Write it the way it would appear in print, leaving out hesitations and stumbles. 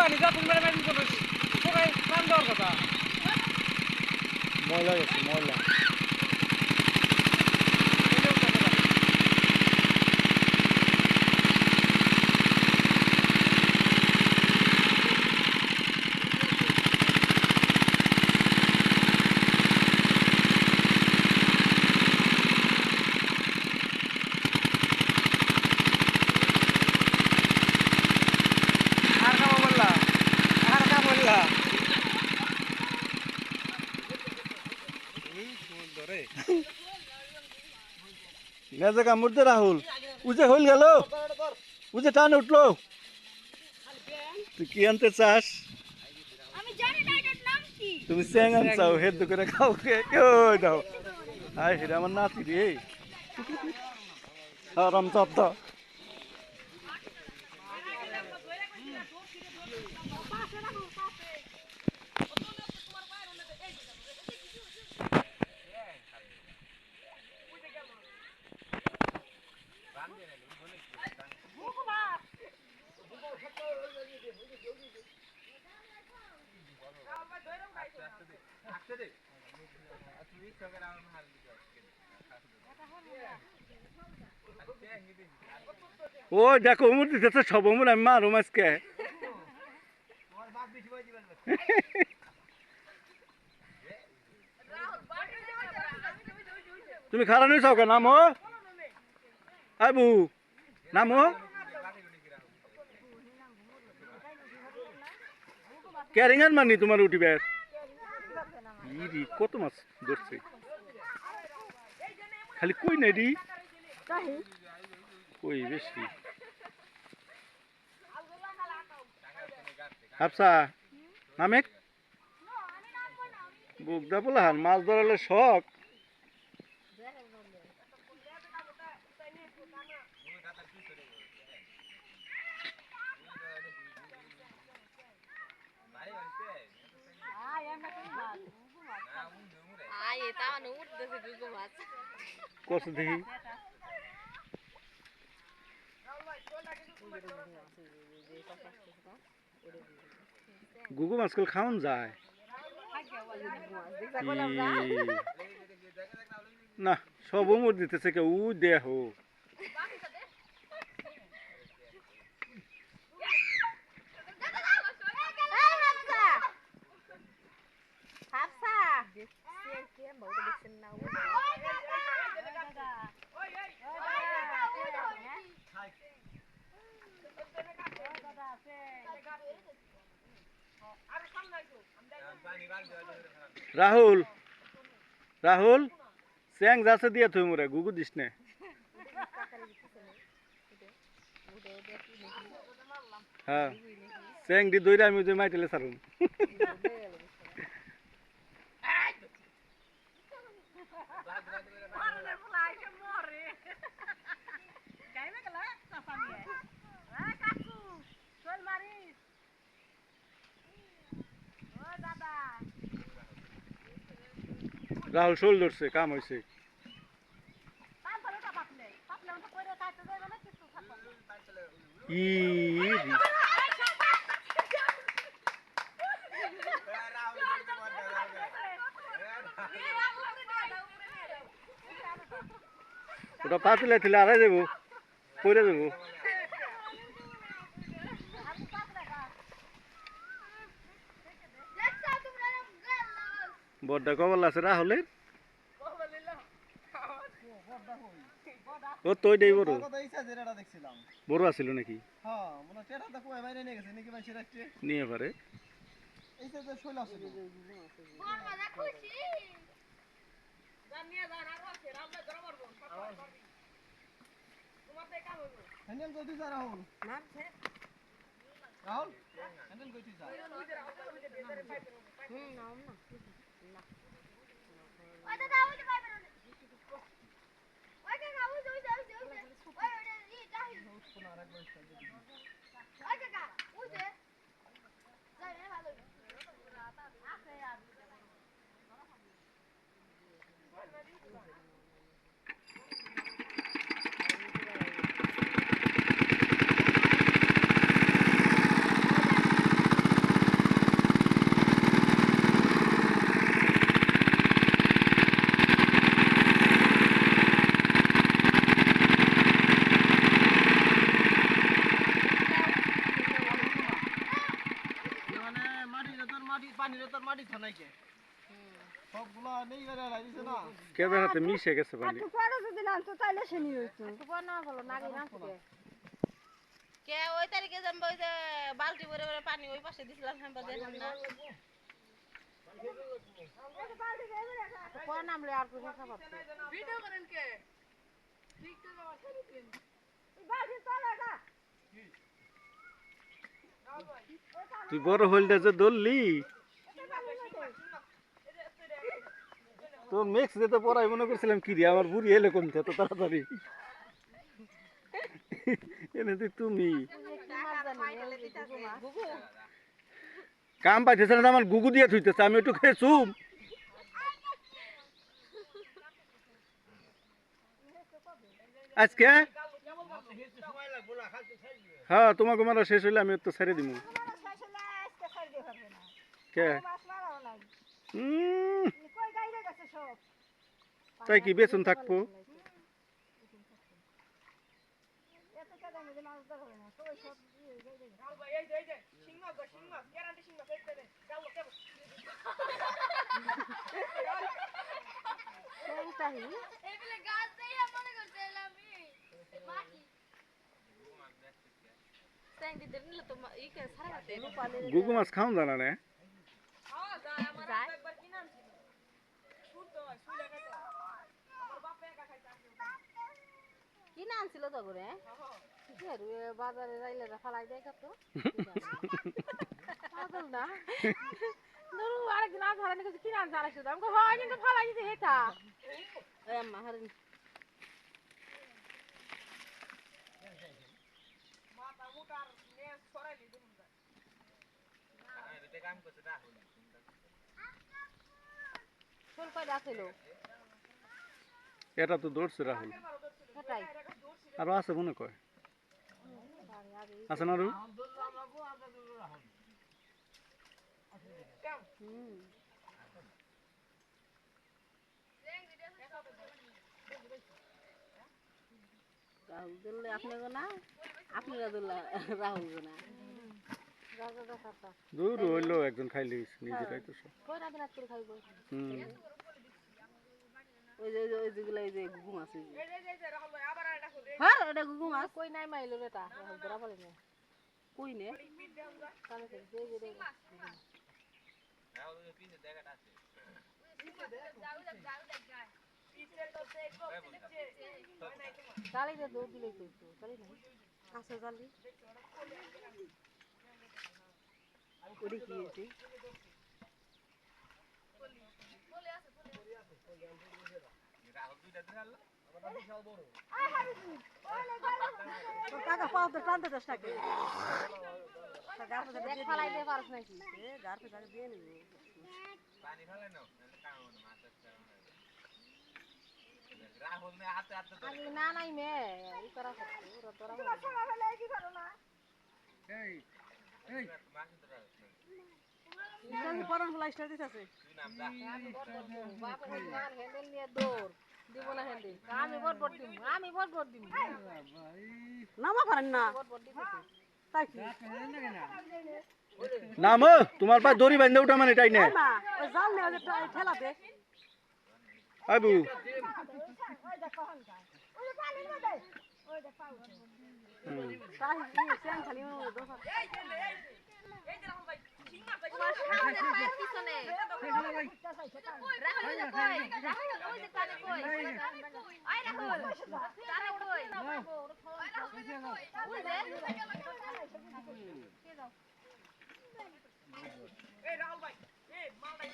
পানি যা তুমি মেরে মেরে করো সবাই প্রাণ দেওয়ার কথা ময়লা গেছে ময়লা নেজে কামড়তে রাহুল উজে হইল গেল উজে টান উঠলো তুই কি আনতে চাস তুমি স্যাং আনছাও হেদ করে খাও কেউ দাও হাই হিরে আমার নাতি রে আরাম চাপ ও দেখো উমর দিতেছে সব উমর আমি মারুম আজকে তুমি খারাপ নিয়ে চাও কে নামো আবু নামো ক্যারিং মানি তোমার উঠিবে কত মাছ ধরছে খালি কই নাই রি কই বেশি হাফসা নামেক বুকদা পোলাহান মাছ ধরালে শখ কত দেখি গুগু মাছগুলো খাওয়ান যায় না সব উমর দিতেছে কেউ দেহ রাহুল রাহুল স্যাং যাচ্ছে দিয়ে তুই মোরে গুগু দিস নে হ্যাঁ স্যাং দি দইরা আমি যে মাইটেলে সারুম রাহুল শোল ধরছে কাম হয়েছে ওটা পাতলে ছিল আড়াই দেবো পরে দেবো বড়টা কবল আছে রাহুলের ও তো দেই বড় বড় আছিল নাকি নিয়ে পারে কেবের হাতে মিশে গেছে পানি একটু পরে যদি নামতো তাইলে সে নিয়ে হইতো একটু পর না বলো নাগে না কে ওই তারিখে যাবো ওই যে বালতি ভরে ভরে পানি ওই পাশে দিছিলাম হাম্বা দেখলাম না পর নামলে আর কিছু খাবার ভিডিও করেন কে তুই বড় হইলটা যে ধরলি তোর মেক্স যেতে পড়াই মনে করছিলাম কি রে আমার বুড়ি এলে কোন এত তাড়াতাড়ি এনে তুই তুমি কাম পাইতেছে না আমার গুগু দিয়ে থুইতেছে আমি একটু খেয়ে চুম আজকে হ্যাঁ তোমাকে মারা শেষ হইলে আমি তো ছেড়ে দিব কে তাই কি বেতন থাকবো গুগু মাছ খাওয়া জানা না কিনা আনছিল তো করে বাজারে যাইলে ফালাই দেয় কত পাগল না ধরু আরেকদিন আজ হারানি কাছে কিনা আনছে আড়াইশো দাম হয় কিন্তু ফালাই দিতে হেটা ওই আম্মা হারানি ফুল কয়টা ছিল এটা তো দৌড়ছে রাহুল সেটাই আরো আছে মনে কয় আছে না আরো রাহুল দিল্লে আপনি গো না আপনারা দিল্লা রাহুল গো না দূর হইলো একজন খাইলে নিজেরাই তো সব কই না দিন করে খাইবো হুম ওই যে যেগুলা এই যে গুগু মাছ হ্যাঁ এটা গুগু মাছ কই নাই মাইলো এটা ধরা পালি না কই নে তাহলে যে যে জালি দে দৌড় দিলেই তো জালি নাই কাছে জালি ওরে কি হইছে কাকা পাও তো টানতে চেষ্টা করি দেখ ফালাই দে পারছ নাকি গার পে জায়গা দিয়ে নি পানি ফেলে নাও কাম না মাছ রাহুল নে হাতে হাতে আগে না নাই মে ই করা হচ্ছে ওরা তোরা এই এই মাছ ধরা ইসলামি পরান ফলাই স্টার দিতেছে তুই নাম দা আমি বড় বড় দিমু বাপ ওই গান হ্যান্ডেল নিয়ে দৌড় দিব না হ্যান্ডেল আমি বড় বড় দিমু আমি বড় বড় দিমু নামা পারেন না বড় বড় দিতেছে তাই কি নাম তোমার পায়ে দড়ি বাঁধে উঠা মানে এটাই না মা ওই জাল নে ওই ঠেলা দে আবু তাই সেন খালি দোসা পিছনে রাহুল কই রাহুল ওই যে কানে কই আই রাহুল কানে কই ওই যে এই রাহুল ভাই এই মাল নাই